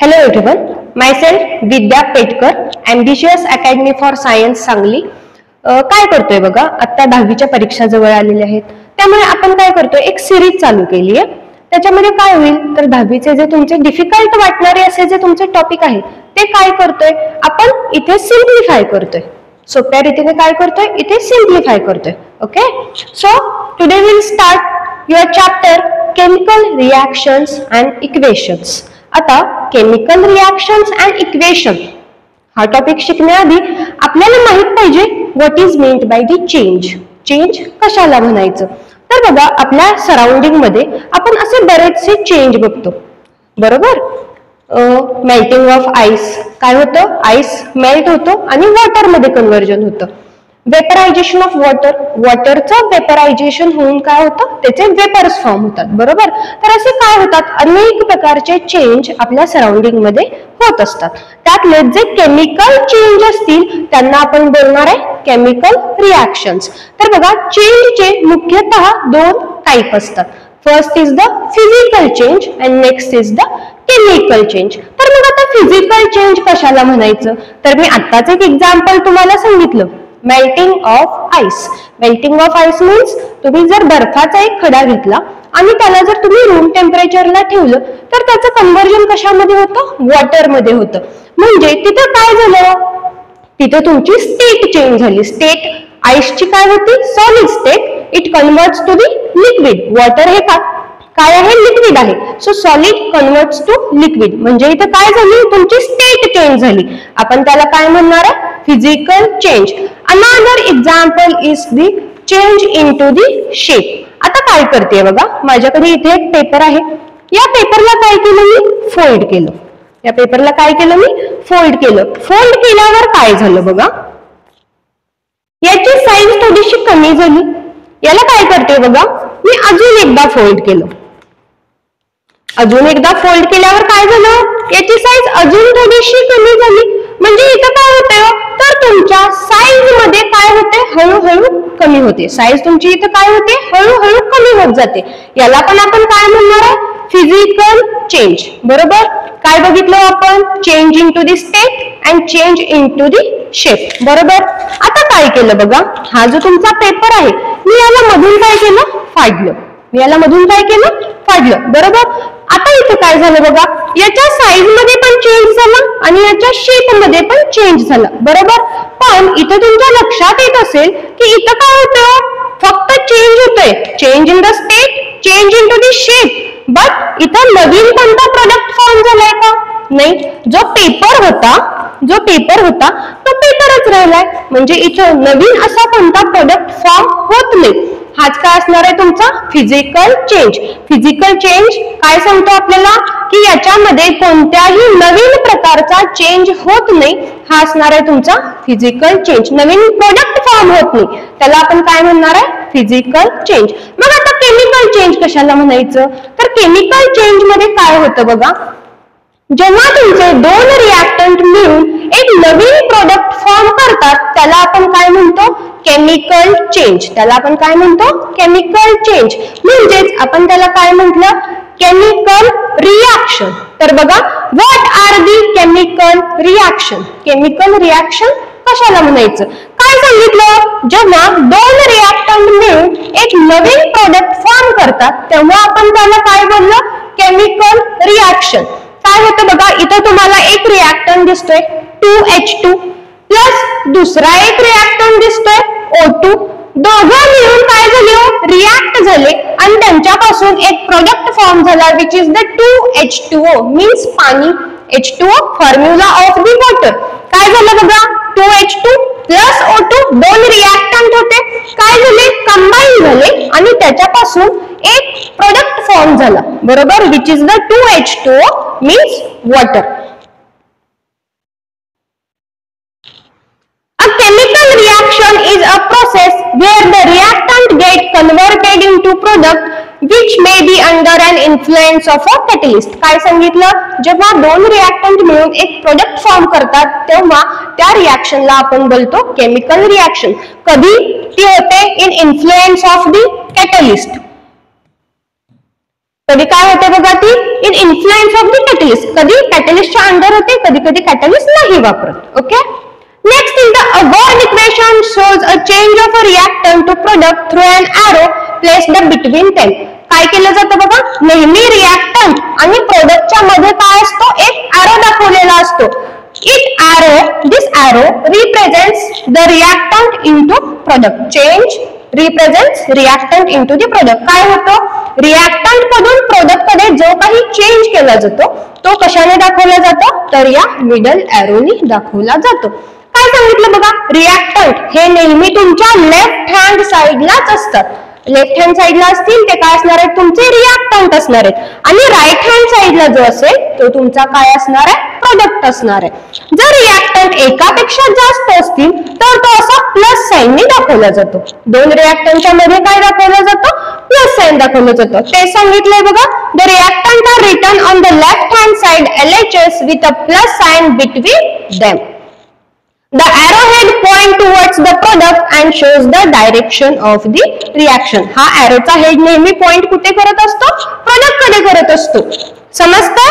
Hello everyone, myself Vidya Petkar, ambitious academy for science Sangli. काय करतोय बघा, आता 10वीच्या परीक्षा जवळ आलेल्या आहेत, त्यामुळे आपण काय करतोय, एक सिरीज चालू केली आहे. त्याच्यामध्ये काय होईल तर 10वीचे जे तुमचे डिफिकल्ट वाटणारे असे जे तुमचे टॉपिक आहेत ते काय करतोय, आपण इथे सिम्प्लिफाय करतोय. सोप्या रीतीने काय करतोय, इथे सिम्प्लिफाय करतोय. Okay, so today will start your chapter chemical reactions and equations. आता केमिकल रिएक्शन्स अँड इक्वेशन हा टॉपिक शिकण्याआधी आपल्याला माहित पाहिजे what is meant by the change. Change कशाला म्हणायचं तर बघा, आपल्या सराउंडिंग मध्ये आपण असे बरेचसे चेंज बघतो, बरोबर. मेल्टिंग ऑफ आईस, काय होतं, आईस मेल्ट होतो आणि वॉटर मध्ये कन्व्हर्जन होतं. वेपरायझेशन ऑफ वॉटर, वॉटरचं वेपरायझेशन होऊन काय होतं, त्याचे वेपर्स फॉर्म होतात, बरोबर. तर असे काय होतात, अनेक प्रकारचे चेंज आपल्या सराउंडिंग मध्ये होत असतात. त्यातले जे केमिकल चेंज असतील त्यांना आपण बोलणार आहे केमिकल रिएक्शन्स. तर बघा, चेंजचे मुख्यतः दोन टाइप असतात. First is the physical change and next is the chemical change. तर मग आता फिजिकल चेंज कशाला म्हणायचं तर मी आत्ताच एक एक्झाम्पल तुम्हाला सांगितलं, melting of ice. Melting of ice means तुम्ही जर बर्फाचा एक खडा घेतला आणि त्याला जर तुम्ही रूम टेम्परेचरला ठेवलं तर त्याचं कन्व्हर्जन कशामध्ये होतं, वॉटर मध्ये होतं. म्हणजे तिथं काय झालं, तिथं तुमची स्टेट चेंज झाली. स्टेट आईसची काय होती, solid state, it converts to the liquid. Water हे काय आहे, लिक्विड आहे. So solid converts to liquid, म्हणजे इथं काय झाली, तुमची स्टेट चेंज झाली. आपण त्याला काय म्हणणार आहे, physical change. Another example is the change into the shape. आता काय करते बघा, माझ्याकडे इथे एक पेपर आहे, या पेपरला काय केलं मी, फोल्ड केलं. या पेपरला काय केलं मी, फोल्ड केलं. फोल्ड केल्यावर काय झालं बघा, याची साईज थोडीशी कमी झाली. याला काय करते बघा, मी अजून एकदा फोल्ड केलं. अजून एकदा फोल्ड केल्यावर काय झालं, याची साईज अजून थोडीशी कमी झाली. म्हणजे इथं काय होतंय तर तुमच्या साईज मध्ये काय होते, हळूहळू कमी होते. साईज तुमची इथं काय होते, हळूहळू कमी होत जाते. याला पण आपण काय म्हणणार आहे, फिजिकल चेंज, बरोबर. काय बघितलं आपण, change into the state and change into the shape, बरोबर. आता काय केलं बघा, हा जो तुमचा पेपर आहे मी याला मधून काय केलं, फाडलं. मी याला मधून काय केलं, फाडलं, बरोबर. आता इथं काय झालं बघा, याच्या साईज मध्ये पण चेंज झाला आणि याच्या शेप मध्ये पण चेंज झाला, बरोबर. पण इथं तुमच्या लक्षात येत असेल की इथं काय होतं, फक्त चेंज होतोय, change in the state, change into the shape. But इथं नवीन कोणता प्रोडक्ट फॉर्म झालाय का, नाही. जो पेपर होता तो पेपरच राहिलाय. म्हणजे इथं नवीन असा कोणता प्रोडक्ट फॉर्म होत नाही. हाच काय असणार आहे तुमचा फिजिकल चेंज. फिजिकल चेंज काय सांगतो आपल्याला की याच्यामध्ये कोणत्याही नवीन प्रकारचा चेंज होत नाही. हा असणार आहे तुमचा फिजिकल चेंज. नवीन प्रोडक्ट फॉर्म होत नाही, त्याला आपण काय म्हणणार आहे, फिजिकल चेंज. मग आता केमिकल चेंज कशाला म्हणायचं तर केमिकल चेंज मध्ये काय होतं बघा, जेव्हा तुमचे दोन रिएक्टंट मिळून एक नवीन प्रोडक्ट फॉर्म करतात त्याला आपण काय म्हणतो, केमिकल चेंज. त्याला आपण काय म्हणतो, केमिकल चेंज. म्हणजेच आपण त्याला काय म्हटलं, केमिकल रिएक्शन. तर बघा, what are the chemical reaction. Chemical reaction कशाला म्हणायचं, काय सांगितलं, जेव्हा दोन रिएक्टंट मिळून एक नवीन प्रोडक्ट फॉर्म करतात तेव्हा आपण त्याला काय बोललो, केमिकल रिएक्शन. काय होतं बघा, इथं तुम्हाला एक रिएक्टंट दिसतोय 2H2 प्लस दुसरा एक रिएक्टंट दिसतोय O2. दोघं मिळून काय झाले, रिएक्ट झाले आणि त्यांच्यापासून एक प्रोडक्ट फॉर्म झाला which is the 2H2O means पाणी. H2O formula of the water. काय झालं बघा, 2H2 प्लस O2 दोन रिएक्टंट होते, काय झाले, कंबाईन झाले आणि त्याच्यापासून एक प्रोडक्ट फॉर्म झाला, बरोबर, which is the 2H2O means water. A chemical reaction is a process where the reactant get converted into product which may be under an influence of a catalyst. काय सांगितलं, जेव्हा दोन रिएक्टंट मिळून एक product form करतात तेव्हा त्या रिएक्शनला आपण बोलतो केमिकल रिएक्शन. कधी ती होते, in influence of the catalyst. कधी काय होते बघा ती in influence of the catalyst, कधी कॅटलिस्टच्या अंडर होते, कधी कधी कॅटलिस्ट नाही वापरत. Okay. Next is the above equation shows a change of a reactant to product through an arrow placed between them. काय केलं जातं बघा, नेहमी रिएक्टंट आणि प्रोडक्टच्या मध्ये काय असतो, एक एरो दाखवलेला असतो. This arrow represents the reactant into product. Change represents reactant into the product. काय होतं, रिएक्टंट मधून प्रोडक्ट मध्ये जो काही चेंज केला जातो तो कशाने दाखवला जातो, तर या मिडल एरोनी दाखवला जातो. काय सांगितलं बघा, रिएक्टंट हे नेहमी तुमच्या लेफ्ट हँड साइडलाच असतात. लेफ्ट हँड साइडला असतील ते काय असणार आहेत, तुमचे रिएक्टंट असणार आहेत. आणि राईट हँड साइडला जो असेल तो तुमचा काय असणार आहे, प्रोडक्ट असणार आहे. जर रिएक्टंट एकापेक्षा जास्त असतील तर तो असा प्लस साइनने दाखवला जातो. दोन रिएक्टंटच्या मध्ये काय दाखवलं जातं, प्लस साइन दाखवलं जातं. ते सांगितलंय बघा, the reactant are written on the left hand side LHS with a plus sign between them. The arrowhead point towards the product and shows the direction of the reaction. हा arrowचा head नेहमी point कुठे करत असतो, product कडे करत असतो. समजतंय?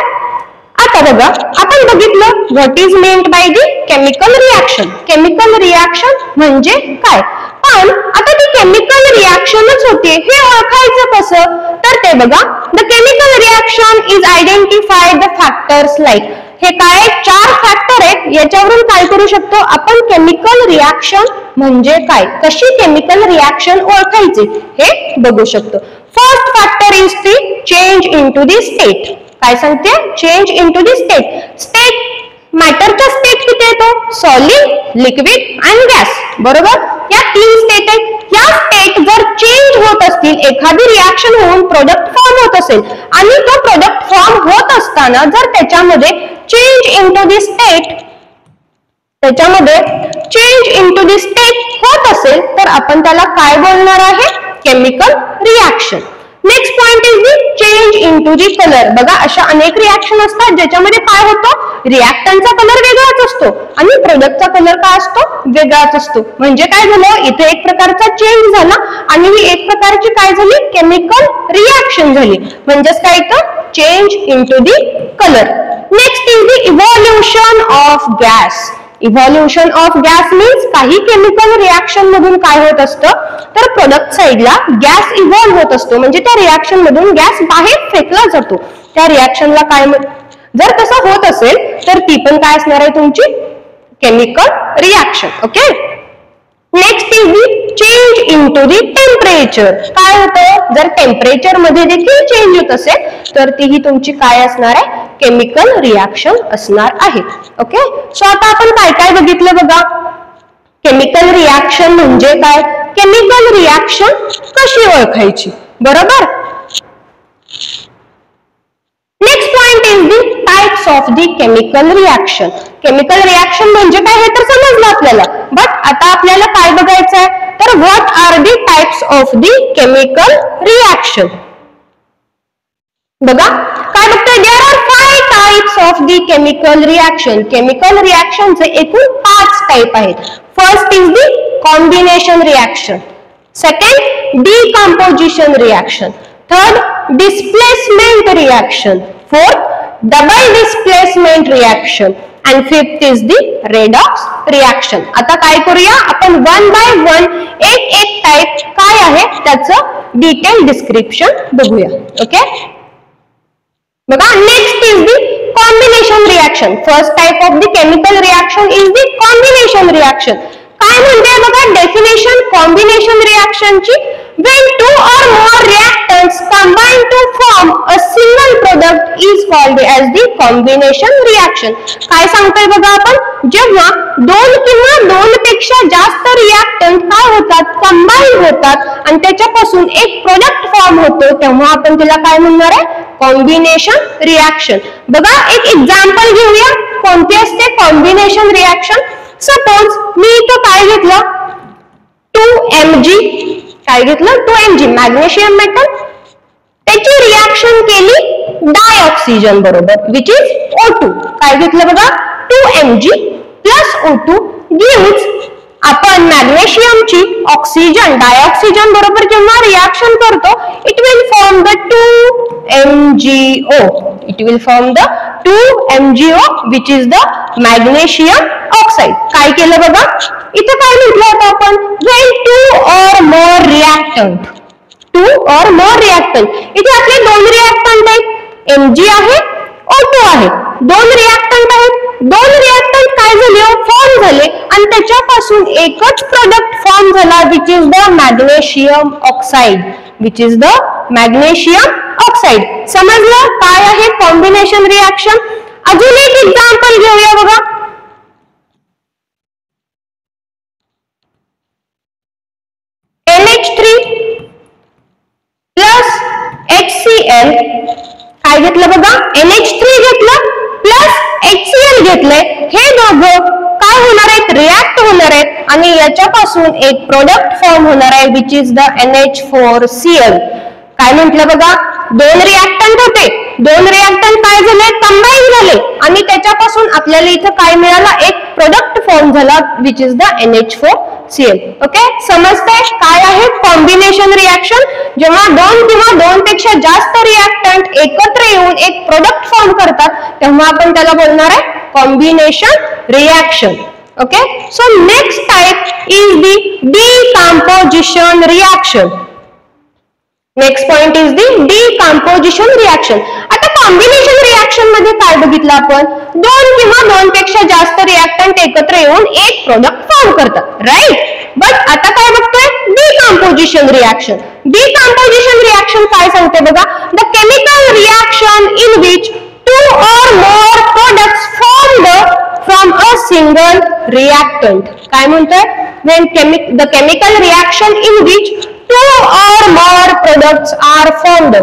आता बघा, आपण बघितलं what is meant by the chemical reaction. Chemical reaction म्हणजे काय, पण आता ती केमिकल रिएक्शनच होते हे ओळखायचं कसं, तर ते बघा, the chemical reaction is identify the factors like. हे काय 4 फॅक्टर आहेत, याच्यावरून काय करू शकतो आपण, केमिकल रिएक्शन म्हणजे काय, कशी केमिकल रिएक्शन ओळखायची हे बघू शकतो. First factor is the change into the state. काय सांगते, change into the state. State मॅटरचा स्टेट किती येतो, सॉलिड, लिक्विड आणि गॅस, बरोबर. या 3 स्टेट आहेत. या स्टेट जर चेंज होत असतील, एखादी रिएक्शन होऊन प्रोडक्ट फॉर्म होत असेल आणि तो प्रोडक्ट फॉर्म होत असताना जर त्याच्यामध्ये चेंज इनटू दी स्टेट, त्याच्यामध्ये चेंज इनटू दी स्टेट होत असेल तर आपण त्याला काय बोलणार आहे, chemical reaction. Next point is the change into the colour. बघा, अशा अनेक रिएक्शन असतात ज्याच्यामध्ये काय होतं, रिएक्टंटचा कलर वेगळाच असतो आणि प्रोडक्टचा कलर काय असतो, वेगळाच असतो. म्हणजे काय झालं, इथे एक प्रकारचा चेंज झाला आणि ही एक प्रकारची काय झाली, केमिकल रिएक्शन झाली. म्हणजेच काय तर change into the colour. Next is the evolution of gas. Evolution of gas means काही केमिकल रिएक्शन मधून काय होत असतं, तर प्रोडक्ट साइडला गॅस इव्हॉल्व होत असतो. म्हणजे त्या रिएक्शन मधून गॅस बाहेर फेकला जातो. त्या रिएक्शनला काय, जर तसं होत असेल तर ती पण काय असणार आहे तुमची chemical reaction. Okay. Next is the change into the temperature. काय होतं, जर टेम्परेचर मध्ये देखील चेंज होत असेल तर ती ही तुमची काय असणार आहे, केमिकल रिएक्शन असणार आहे. ओके. सो आता आपण काय काय बघितलं बघा, केमिकल रिएक्शन म्हणजे काय, केमिकल रिएक्शन कशी ओळखायची, बरोबर. Next point is the types of the chemical reaction. Chemical reaction म्हणजे काय हे तर समजलं आपल्याला, बट आता आपल्याला काय बघायचं आहे, तर what are the types of the chemical reaction. बघा काय बघतोय, there are 5 types of the chemical reaction. Chemical रिएक्शनचे एकूण 5 टाइप आहेत. First is the combination reaction, second decomposition reaction, third displacement reaction, fourth double displacement reaction and fifth is the redox reaction. आता काय करूया आपण, 1 by 1 एक type काय आहे त्याचं डिटेल डिस्क्रिप्शन बघूया. ओके. बघा, next is the combination reaction. First type of the chemical reaction is the combination reaction. काय म्हणते बघा definition combination रिएक्शनची, when 2 or more reactants combine to form a single product is called as the combination reaction. काय सांगतोय बघा आपण, जेव्हा 2 किंवा 2 पेक्षा जास्त रिएक्टंट काय होतात, कंबाईन होतात आणि त्याच्यापासून एक प्रोडक्ट फॉर्म होतो तेव्हा आपण तिला काय म्हणणार आहे, कॉम्बिनेशन रिएक्शन. बघा एक एक्झाम्पल घेऊया, कोणती असते कॉम्बिनेशन रिएक्शन. सपोज मी इथं काय घेतलं, 2Mg, काय घेतलं 2Mg मॅग्नेशियम मेटल, त्याची रिएक्शन केली डायऑक्सिजन बरोबर विच इज O2. काय घेतलं बघा, 2Mg plus O2 gives आपण मॅग्नेशियमची ऑक्सिजन डायऑक्सिजन बरोबर जेव्हा रिएक्शन करतो, it will form the 2MgO. It will form the 2MgO which is the magnesium oxide. काय केलं बघा, इथं काय म्हटलं होतं आपण, Wien 2 or more reactant. 2 or more reactant. इथे आपले दोन रिएक्टंट आहेत, Mg आहे, O2 आहे. दोन रिएक्टंट आहेत, दोन रिएक्टंट काय झाले, फॉर्म झाले आणि त्याच्यापासून एकच प्रोडक्ट फॉर्म झाला which is the magnesium oxide. Which is the magnesium oxide. समजलं काय आहे कॉम्बिनेशन रिएक्शन. अजून एक एक्झाम्पल घेऊया बघा. NH3 प्लस HCl काय घेतलं बघा, NH3 घेतलं प्लस HCl घेतलंय. हे दोघं काय होणार आहेत, रिॲक्ट होणार आहेत आणि याच्यापासून एक प्रोडक्ट फॉर्म होणार आहे विच इज द NH4Cl. काय म्हटलं बघा, दोन रिॲक्टंट होते, दोन रिॲक्टंट काय झाले, कंबाईन झाले आणि त्याच्यापासून आपल्याला इथं काय मिळाला, एक प्रोडक्ट फॉर्म झाला which is the NH4Cl. Okay, समजतंय काय आहे कॉम्बिनेशन रिएक्शन. जेव्हा दोन किंवा दोन पेक्षा जास्त रिएक्टंट एकत्र येऊन एक प्रोडक्ट फॉर्म करतात तेव्हा आपण त्याला बोलणार आहे combination reaction. Okay, so next type is the decomposition reaction. Next point is the decomposition reaction. आता कॉम्बिनेशन रिएक्शन मध्ये काय बघितलं आपण, दोन किंवा दोन पेक्षा जास्त रिएक्टंट एकत्र येऊन एक प्रोडक्ट फॉर्म करतात, राईट. बट आता काय बघतोय, डिकम्पोजिशन रिएक्शन. डिकम्पोजिशन रिएक्शन काय सांगते बघा, the chemical reaction in which 2 or more products formed from a single reactant. काय म्हणतोय, when the chemical reaction in which 2 or more products are formed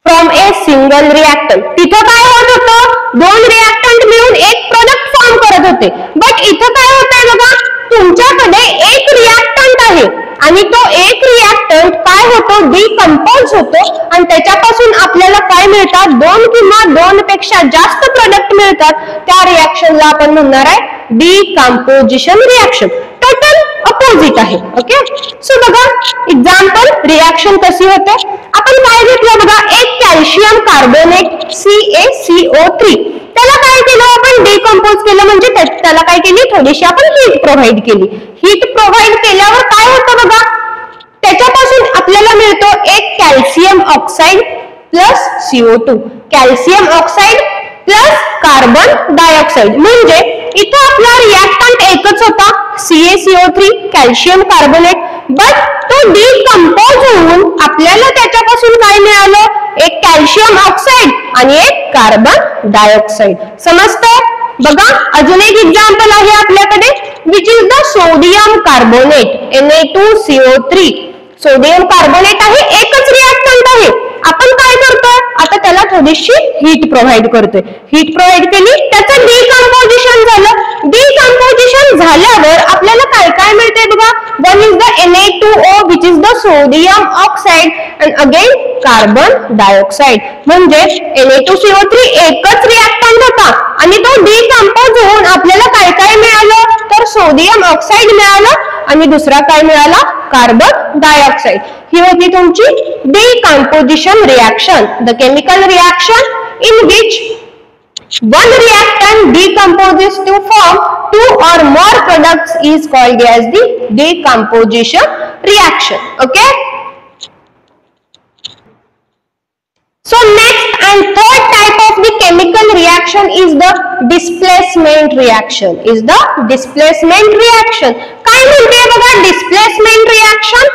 from a single reactant. तिथं काय होत होतं, दोन रिएक्टंट मिळून एक प्रोडक्ट फॉर्म करत होते. बट इथं काय होतंय बघा, तुमच्याकडे एक रिएक्टंट आहे आणि तो एक रिएक्टंट काय होतो, डिकम्पोज होतो आणि त्याच्यापासून आपल्याला काय मिळतात, दोन किंवा दोन पेक्षा जास्त प्रोडक्ट मिळतात. त्या रिएक्शनला आपण म्हणणार आहे डिकम्पोजिशन रिएक्शन. टोटल अपोजिट आहे. ओके, सो बघा एक्झाम्पल रिएक्शन कशी होते. आपण काय घेतलं बघा, एक कॅल्शियम कार्बोनेट CaCO3, त्याला काय केलं आपण, डिकम्पोज केलं म्हणजे त्याला काय केली, थोडीशी आपण हीट प्रोव्हाइड केली. हीट प्रोव्हाइड केल्यावर काय होतं बघा, त्याच्यापासून आपल्याला मिळतो एक calcium oxide plus CO2. Calcium oxide plus carbon dioxide. म्हणजे इथं आपला रिएक्टंट एकच होता CaCO3 कॅल्शियम कार्बोनेट, बट तो डिकम्पोज होऊन आपल्याला त्याच्यापासून काय मिळालं, एक कॅल्शियम ऑक्साइड आणि एक कार्बन डायऑक्साइड. समजतंय बघा. अजून एक एक्झाम्पल आहे आपल्याकडे which is the sodium carbonate Na2CO3. Sodium carbonate आहे, एकच रिएक्टंट आहे. आपण काय करतोय, आता त्याला थोडीशी हीट प्रोव्हाइड करतोय. हीट प्रोव्हाइड केली, त्याचं डिकम्पोजिशन झालं. डिकम्पोजिशन झाल्यावर आपल्याला काय काय मिळते बघा, one is the Na2O which is the sodium oxide and again carbon dioxide. म्हणजे Na2CO3 एकच रिएक्टंट होता आणि तो डिकम्पोज होऊन आपल्याला काय काय मिळालं, तर सोडियम ऑक्साइड मिळालं आणि दुसरा काय मिळाला, कार्बन डायऑक्साइड. ही होती तुमची decomposition reaction. The chemical reaction in which one reactant decomposes to form 2 or more products is called as the decomposition reaction. Okay, so next and third type of the chemical reaction is the displacement reaction. Is the displacement reaction. काय म्हणते बघा displacement reaction,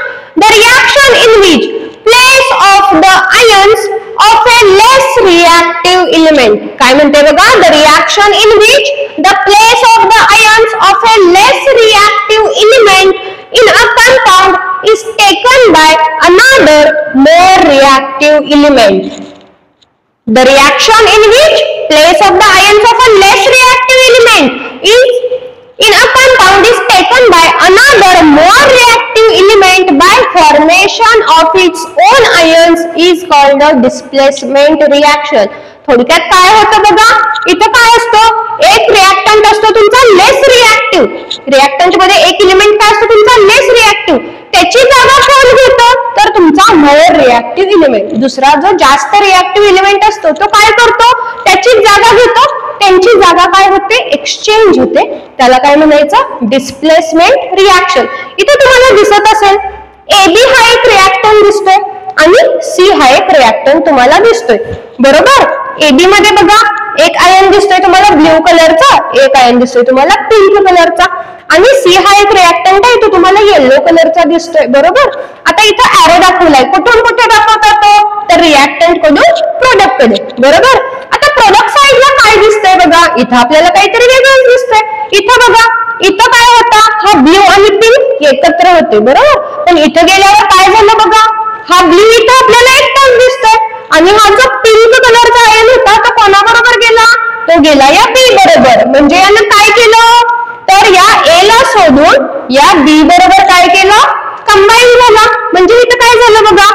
the reaction in which place of the ions of a less reactive element. काय म्हणते बघा, the reaction in which the place of the ions of a less reactive element in a compound is taken by another more reactive element. The reaction in which place of the ions of a less reactive element is in a compound is taken by another more reactive element by formation of its own ions is called a displacement reaction. थोडक्यात काय होतं बघा, इथं काय असतो, एक reactant असतो तुमचा लेस रिएक्टिव्ह. रिएक्टंट मध्ये एक एलिमेंट काय असतो तुमचा लेस रिएक्टिव्ह, त्याची जागा कोण घेतो तर तुमचा मोर रिएक्टिव्ह एलिमेंट. दुसरा जो जास्त रिएक्टिव्ह एलिमेंट असतो तो काय करतो त्याची जागा घेतो, त्यांची जागा काय होते एक्सचेंज होते, त्याला काय म्हणायचं डिस्प्लेसमेंट रिएक्शन. इथे तुम्हाला दिसत असेल AB हा एक रिएक्टंट दिसतोय आणि C हा एक रिएक्टंट तुम्हाला दिसतोय बरोबर. AB मध्ये बघा एक आयन दिसतोय तुम्हाला ब्ल्यू कलरचा, एक आयन दिसतोय तुम्हाला पिंक कलरचा, आणि C हा एक रिएक्टंट आहे तो तुम्हाला येलो कलरचा दिसतोय बरोबर. आता इथं एरो दाखवलाय, कुठून कुठे दाखवता तो तर रिएक्टंट कडून प्रोडक्ट कडे बरोबर. आता प्रोडक्ट साइडला काय दिसतंय बघा, इथं आपल्याला काहीतरी वेगळंच दिसतंय. इथं बघा इथं काय होता हा ब्ल्यू आणि पिंक एकत्र होते बरोबर, पण इथं गेल्यावर काय झालं बघा हा ब्ल्यू इथं आपल्याला एकटाच दिसतोय आणि हा जो पिंक कलरचा आयन होता तो कोणाबरोबर गेला, तो गेला या B बरोबर. म्हणजे यानं काय केलं तर या A ला सोडून या B बरोबर काय केलं कंबाईन झाला. म्हणजे इथं काय झालं बघा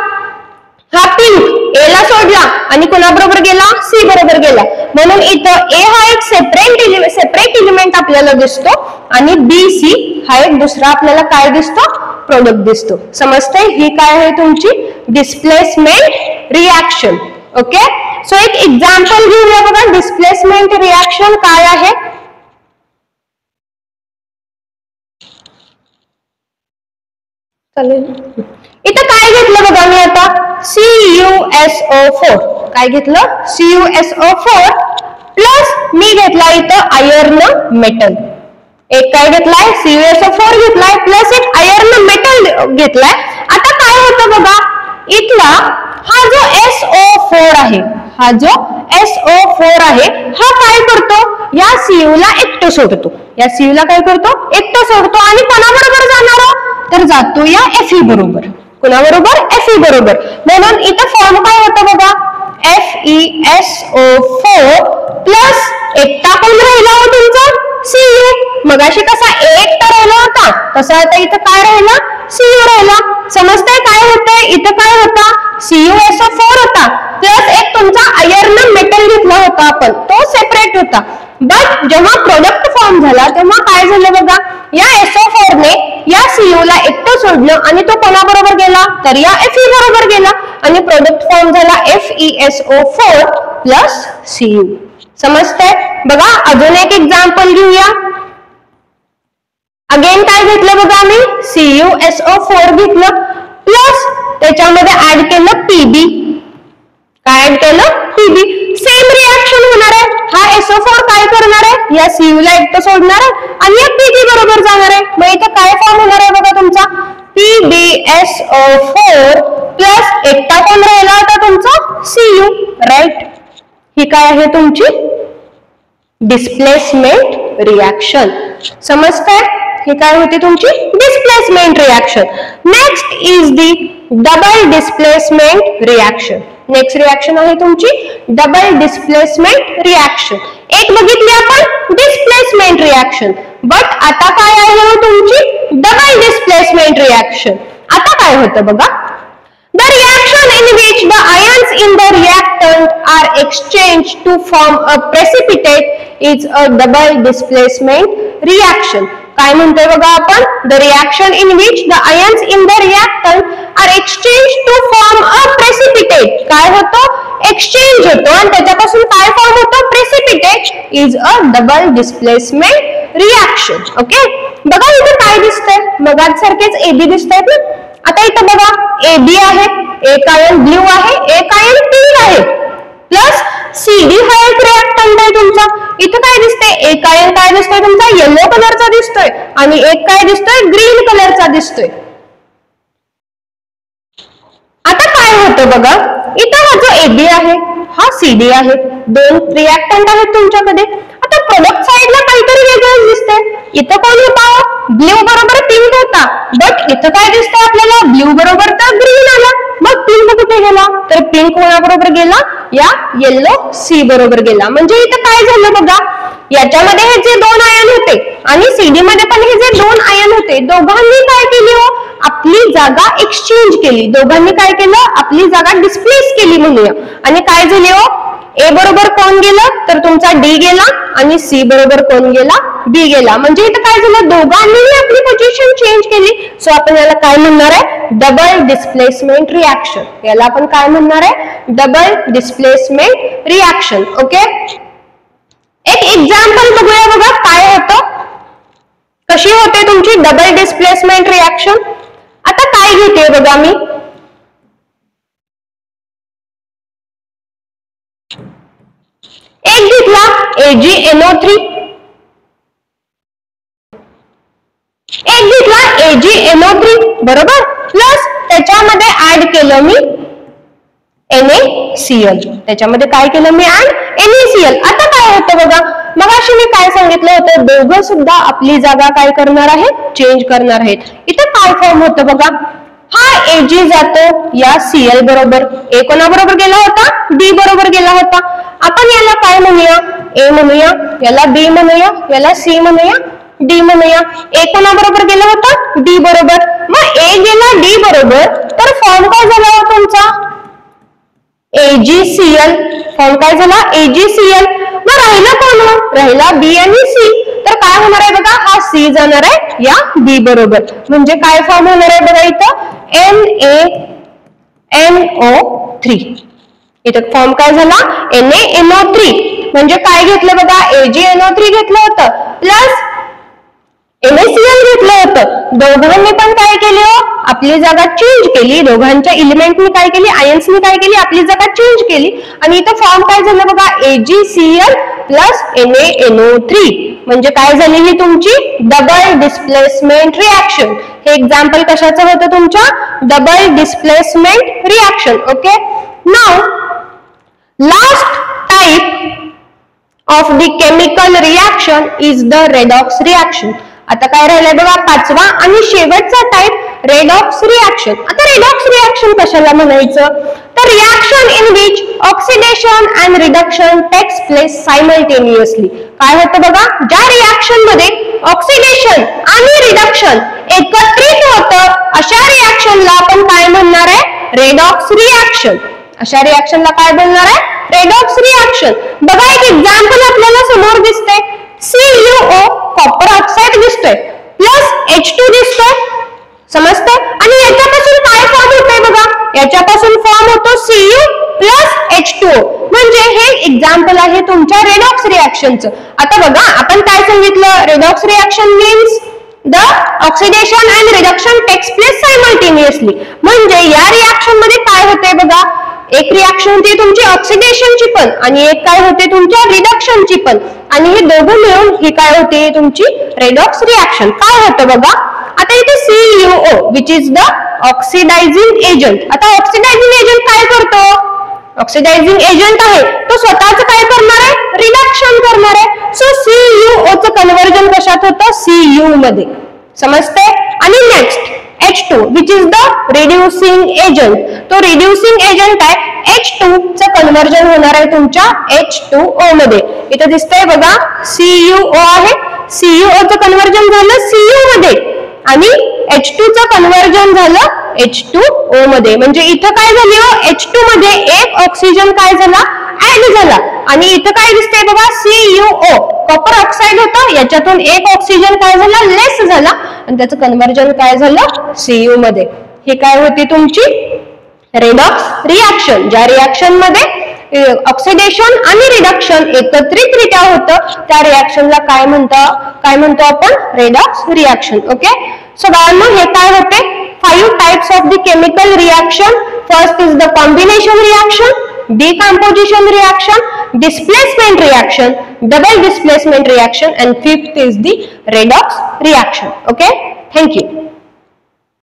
हा पिंक A ला सोडला आणि कोणाबरोबर गेला C बरोबर गेला, म्हणून इथं A हा एक सेपरेट एलिमेंट आपल्याला दिसतो आणि BC हा एक दुसरा आपल्याला काय दिसतो प्रोडक्ट दिसतो. समजतंय ही काय आहे तुमची डिस्प्लेसमेंट रिएक्शन. ओके सो एक एक्झाम्पल घेऊया बघा डिस्प्लेसमेंट रिएक्शन काय आहे. इथं काय घेतलं बघा मी आता CuSO4 काय घेतलं CuSO4 प्लस मी घेतला इथं आयर्न मेटल. एक काय घेतलाय CuSO4 घेतलाय प्लस एक आयर्न मेटल घेतलाय. आता काय होतं बघा इथला हा जो SO4 आहे, हा जो SO4 आहे हा काय करतो या Cu ला एकटं सोडतो, या Cu ला काय करतो एकटं सोडतो आणि कोणाबरोबर जाणार तर जातो या Fe बरोबर. कोणाबरोबर Fe बरोबर. म्हणून इथं फॉर्म काय होतं बघा FeSO4 प्लस एकटा कोण राहिला हो तुमचा Cu. मगाशी कसा एकटा राहिला होता तसा आता इथं काय राहिला Cu राहिला. समजतंय काय होतंय इथं काय होता CuSO4 होता प्लस एक तुमचा आयर्न मेटल घेतला होता आपण, तो सेपरेट होता. बट जेव्हा प्रोडक्ट फॉर्म झाला तेव्हा काय झालं बघा या SO4 ने या Cu ला एकटं सोडलं आणि तो कोणाबरोबर गेला तर या Fe बरोबर गेला आणि प्रोडक्ट फॉर्म झाला FeSO4 प्लस Cu. समजतंय बघा. अजून एक एक्झाम्पल घेऊया. अगेन काय घेतलं बघा मी CuSO4 घेतलं प्लस त्याच्यामध्ये ऍड केलं Pb. काय ऍड केलं Pb. सेम रिएक्शन होणार आहे. हा SO4 काय करणार आहे या Cu ला एकटं सोडणार आहे आणि या Pb बरोबर जाणार आहे. मग इथं काय फॉर्म होणार आहे बघा तुमचा PbSO4 प्लस एकटा कोण राहिला होता तुमचा Cu राईट. ही काय आहे तुमची डिस्प्लेसमेंट रिएक्शन. समजतंय हे काय होते तुमची displacement reaction. Next is the double displacement reaction. Next reaction आहे तुमची डबल डिस्प्लेसमेंट रिएक्शन. एक बघितली आपण डिस्प्लेसमेंट रिएक्शन, बट आता काय आहे तुमची डबल डिस्प्लेसमेंट रिएक्शन. आता काय होतं बघा the reaction in which the ions in the reactant are exchanged to form a precipitate is a double displacement reaction. काय म्हणतोय बघा आपण the reaction in which the ions in the reactant are exchanged to form a precipitate. काय होतं exchange होतो आणि त्याच्यापासून काय फॉर्म होतो precipitate is a double displacement reaction. Okay बघा इथे काय दिसतंय मगाच सारखेच AB दिसतायत ना. आता इथं बघा AB आहे, एक आयन ब्ल्यू आहे, एक आयन पिंक आहे प्लस CD हा एक रिएक्टंट आहे तुमचा. इथं काय दिसतंय एक आयन काय दिसतोय तुमचा येलो कलरचा दिसतोय आणि एक काय दिसतोय ग्रीन कलरचा दिसतोय. आता काय होतं बघा इथं हा जो AB आहे हा CD आहे, दोन रिएक्टंट आहेत तुमच्याकडे. आता प्रोडक्ट साइडला काहीतरी वेगळंच दिसतंय. इथं कोण होता ब्ल्यू बरोबर पिंक होता, बट इथं काय दिसतंय आपल्याला ब्ल्यू बरोबर तर ग्रीन आला. मग पिंक कुठे गेला तर पिंक कोणाबरोबर गेला या येलो C बरोबर गेला. म्हणजे इथं काय झालं बघा याच्यामध्ये हे जे दोन आयन होते आणि CD मध्ये पण हे जे दोन आयन होते दोघांनी काय केली हो आपली जागा एक्सचेंज केली. दोघांनी काय केलं आपली जागा डिस्प्लेस केली म्हणूया. आणि काय झाले हो A बरोबर कोण गेलं तर तुमचा D गेला आणि C बरोबर कोण गेला बी गेला, म्हणजे इथं काय झालं, दोघांनीही आपली पोझिशन चेंज केली. सो आपण याला काय म्हणणार आहे, डबल डिस्प्लेसमेंट रिॲक्शन. याला आपण काय म्हणणार आहे, डबल डिस्प्लेसमेंट रिॲक्शन. ओके, एक एक्झाम्पल बघूया बघा काय होतं, कशी होते तुमची डबल डिस्प्लेसमेंट रिॲक्शन. आता काय घेते बघा मी, एक घेतला AgNO3, एक घेतला AgNO3 बरोबर, प्लस त्याच्यामध्ये ऍड केलं मी NaCl. त्याच्यामध्ये काय केलं मी, ऍड NaCl. आता काय होतं बघा, मगाशी मी काय सांगितलं होतं, दोघं सुद्धा आपली जागा काय करणार आहेत, चेंज करणार आहेत. इथं काय फॉर्म होतं बघा, हा Ag जातो या Cl बरोबर, A कोणाबरोबर गेला होता, D बरोबर गेला होता. आपण याला काय म्हणूया, A म्हणूया, याला B म्हणूया, याला C म्हणूया, D म्हणूया. A कोणाबरोबर गेला होता, D बरोबर. मग A गेला D बरोबर, तर फॉर्म काय झाला तुमचा, AgCl. फॉर्म काय झाला, AgCl. मग राहिला कोण, राहिला B आणि C. तर काय होणार आहे बघा, हा C जाणार आहे या B बरोबर, म्हणजे काय फॉर्म होणार आहे बघा इथं, NaNO3. इथं फॉर्म काय झाला, NaNO3. म्हणजे काय घेतलं बघा, AgNO3 घेतलं होतं प्लस NaCl घेतलं होतं. दोघांनी पण काय केली, आपली जागा चेंज केली. दोघांच्या इलिमेंटनी काय केली, आयन्सनी काय केली, आपली जागा चेंज केली. आणि इथं फॉर्म काय झालं बघा, AgCl प्लस NaNO3. म्हणजे काय झाली ही तुमची डबल डिस्प्लेसमेंट रिॲक्शन. हे एक्झाम्पल कशाचं होतं तुमच्या, double displacement reaction. Okay, now last type of the chemical reaction is the redox reaction. आता काय राहिलंय बघा, पाचवा आणि शेवटचा टाइप रेडॉक्स रिॲक्शन. आता रेडॉक्स रिॲक्शन कशाला म्हणायचं, तर reaction in which oxidation and reduction takes place simultaneously. काय होतं बघा, ज्या रिॲक्शन मध्ये ऑक्सिडेशन आणि रिडक्शन एकत्रित होतं, अशा रिॲक्शनला आपण काय म्हणणार आहे, रेडॉक्स रिॲक्शन. अशा रिॲक्शनला काय बोलणार आहे, रेडॉक्स रिॲक्शन. बघा एक एक्झाम्पल आपल्याला समोर दिसते, CuO कॉपर ऑक्साईड दिसतोय प्लस H2 दिसतोय, समजतंय. आणि याच्यापासून काय फॉर्म होतोय बघा, याच्यापासून फॉर्म होतो Cu प्लस H2O. म्हणजे हे एक्झाम्पल आहे तुमच्या रेडॉक्स रिॲक्शनचं. आता बघा आपण काय सांगितलं, redox reaction means the oxidation and reduction takes place simultaneously. म्हणजे या रिॲक्शन मध्ये काय होते बघा, एक रिॲक्शन होते तुमची ऑक्सिडेशनची पण आणि एक काय होते तुमच्या रिडक्शनची पण, आणि हे दोघं मिळून ही काय होते तुमची रेडॉक्स रिॲक्शन. काय होतं बघा, आता इथे CuO which is the oxidizing agent. आता ऑक्सिडायझिंग एजंट काय करतो, ऑक्सिडायझिंग एजंट आहे तो स्वतःच काय करणार आहे, रिडक्शन करणार आहे. सो CuO चं कन्व्हर्जन कशात होतं, Cu मध्ये, समजते. आणि next H2 which is the reducing agent. तो रिड्युसिंग एजंट आहे, H2 चं कन्व्हर्जन होणार आहे तुमच्या H2O मध्ये. इथं दिसतंय बघा CuO आहे, CuO चं कन्व्हर्जन झालं Cu मध्ये आणि H2 चं कन्व्हर्जन झालं H2O मध्ये. म्हणजे इथं काय झालं, H2 मध्ये एक ऑक्सिजन काय झाला, ऍड झाला. आणि इथं काय दिसतंय बघा, CuO कॉपर ऑक्साईड होता, याच्यातून एक ऑक्सिजन काय झाला, लेस झाला आणि त्याचं कन्व्हर्जन काय झालं Cu मध्ये. हे काय होती तुमची रेडॉक्स रिॲक्शन. ज्या रिॲक्शन मध्ये ऑक्सिडेशन आणि रिडक्शन एकत्रितरित्या होतं, त्या रिॲक्शनला काय म्हणतो आपण, रेडॉक्स रिॲक्शन. ओके, सो बाळांनो हे काय होते, 5 types of the chemical reaction. First is the combination reaction, decomposition reaction, displacement reaction, double displacement reaction, and fifth is the redox reaction. Okay, thank you.